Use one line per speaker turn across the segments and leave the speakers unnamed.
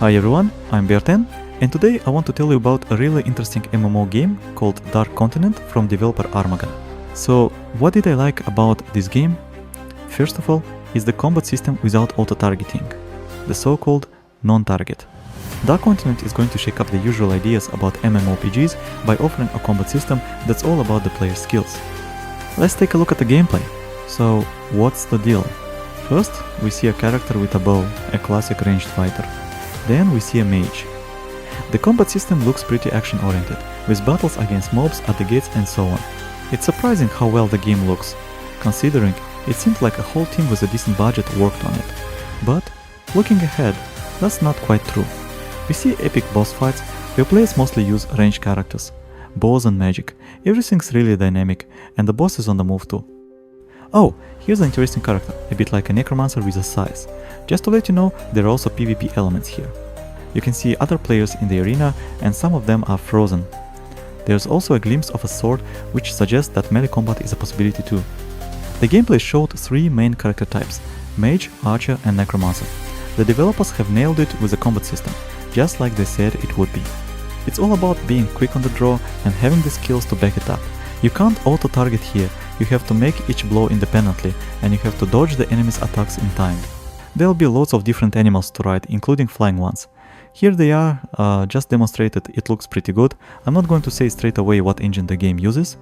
Hi everyone, I'm BearTen, and today I want to tell you about a really interesting MMO game called Dark Continent from developer Armagan. So, what did I like about this game? First of all, is the combat system without auto-targeting, the so-called non-target. Dark Continent is going to shake up the usual ideas about MMORPGs by offering a combat system that's all about the player's skills. Let's take a look at the gameplay. So, what's the deal? First, we see a character with a bow, a classic ranged fighter. Then we see a mage. The combat system looks pretty action-oriented, with battles against mobs at the gates and so on. It's surprising how well the game looks, considering it seemed like a whole team with a decent budget worked on it. But, looking ahead, that's not quite true. We see epic boss fights where players mostly use ranged characters, bows and magic. Everything's really dynamic, and the boss is on the move too. Oh, here's an interesting character, a bit like a necromancer with a scythe. Just to let you know, there are also PvP elements here. You can see other players in the arena, and some of them are frozen. There's also a glimpse of a sword, which suggests that melee combat is a possibility too. The gameplay showed three main character types: mage, archer and necromancer. The developers have nailed it with the combat system, just like they said it would be. It's all about being quick on the draw and having the skills to back it up. You can't auto-target here, you have to make each blow independently, and you have to dodge the enemy's attacks in time. There'll be lots of different animals to ride, including flying ones. Here they are, just demonstrated. It looks pretty good. I'm not going to say straight away what engine the game uses.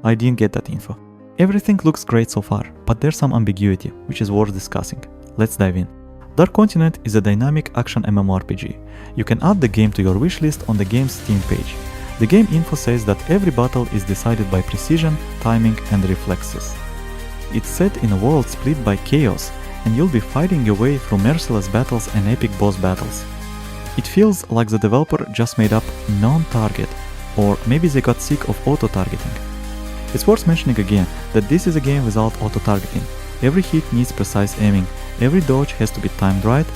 I didn't get that info. Everything looks great so far, but there's some ambiguity, which is worth discussing. Let's dive in. Dark Continent is a dynamic action MMORPG. You can add the game to your wishlist on the game's Steam page. The game info says that every battle is decided by precision, timing and reflexes. It's set in a world split by chaos, and you'll be fighting your way through merciless battles and epic boss battles. It feels like the developer just made up non-target, or maybe they got sick of auto-targeting. It's worth mentioning again that this is a game without auto-targeting. Every hit needs precise aiming, every dodge has to be timed right,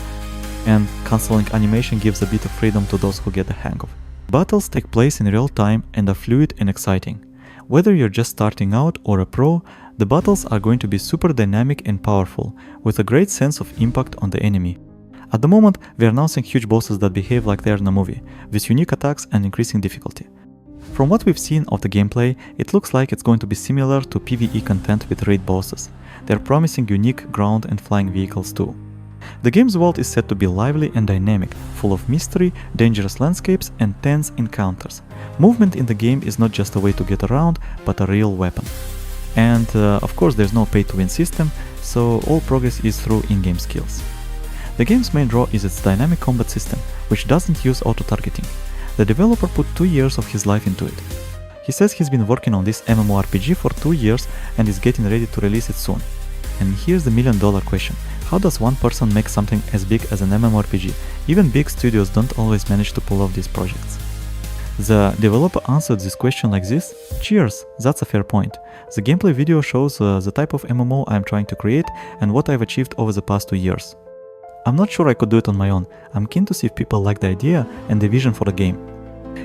and cancelling animation gives a bit of freedom to those who get the hang of it. Battles take place in real time and are fluid and exciting. Whether you're just starting out or a pro, the battles are going to be super dynamic and powerful, with a great sense of impact on the enemy. At the moment, we're announcing huge bosses that behave like they're in a movie, with unique attacks and increasing difficulty. From what we've seen of the gameplay, it looks like it's going to be similar to PvE content with raid bosses. They're promising unique ground and flying vehicles too. The game's world is set to be lively and dynamic, full of mystery, dangerous landscapes and tense encounters. Movement in the game is not just a way to get around, but a real weapon. And of course there's no pay-to-win system, so all progress is through in-game skills. The game's main draw is its dynamic combat system, which doesn't use auto-targeting. The developer put 2 years of his life into it. He says he's been working on this MMORPG for 2 years and is getting ready to release it soon. And here's the million-dollar question. How does one person make something as big as an MMORPG? Even big studios don't always manage to pull off these projects. The developer answered this question like this: cheers, that's a fair point. The gameplay video shows the type of MMO I'm trying to create and what I've achieved over the past 2 years. I'm not sure I could do it on my own. I'm keen to see if people like the idea and the vision for the game.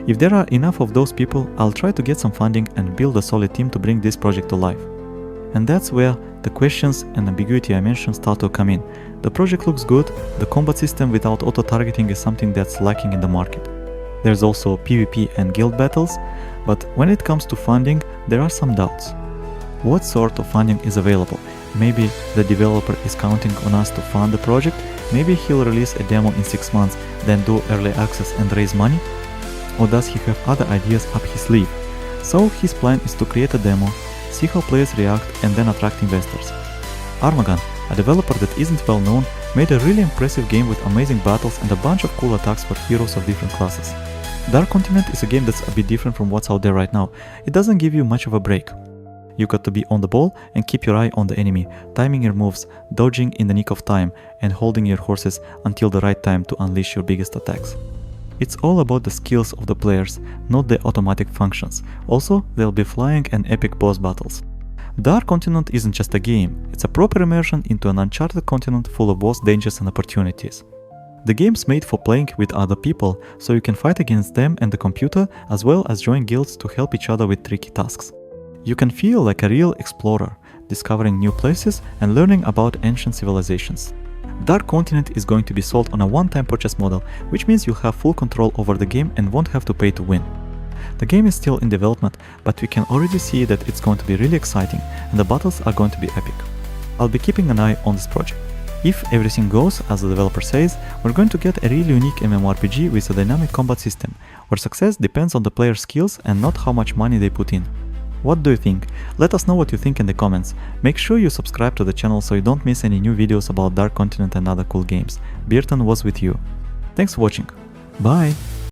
If there are enough of those people, I'll try to get some funding and build a solid team to bring this project to life. And that's where the questions and ambiguity I mentioned start to come in. The project looks good, the combat system without auto-targeting is something that's lacking in the market. There's also PvP and guild battles, but when it comes to funding, there are some doubts. What sort of funding is available? Maybe the developer is counting on us to fund the project, maybe he'll release a demo in 6 months, then do early access and raise money? Or does he have other ideas up his sleeve? So his plan is to create a demo, see how players react and then attract investors. Armagan, a developer that isn't well known, made a really impressive game with amazing battles and a bunch of cool attacks for heroes of different classes. Dark Continent is a game that's a bit different from what's out there right now. It doesn't give you much of a break. You got to be on the ball and keep your eye on the enemy, timing your moves, dodging in the nick of time, and holding your horses until the right time to unleash your biggest attacks. It's all about the skills of the players, not the automatic functions. Also, there'll be flying and epic boss battles. Dark Continent isn't just a game, it's a proper immersion into an uncharted continent full of boss dangers and opportunities. The game's made for playing with other people, so you can fight against them and the computer, as well as join guilds to help each other with tricky tasks. You can feel like a real explorer, discovering new places and learning about ancient civilizations. Dark Continent is going to be sold on a one-time purchase model, which means you'll have full control over the game and won't have to pay to win. The game is still in development, but we can already see that it's going to be really exciting and the battles are going to be epic. I'll be keeping an eye on this project. If everything goes as the developer says, we're going to get a really unique MMORPG with a dynamic combat system, where success depends on the player's skills and not how much money they put in. What do you think? Let us know what you think in the comments. Make sure you subscribe to the channel so you don't miss any new videos about Dark Continent and other cool games. BearTen was with you. Thanks for watching. Bye!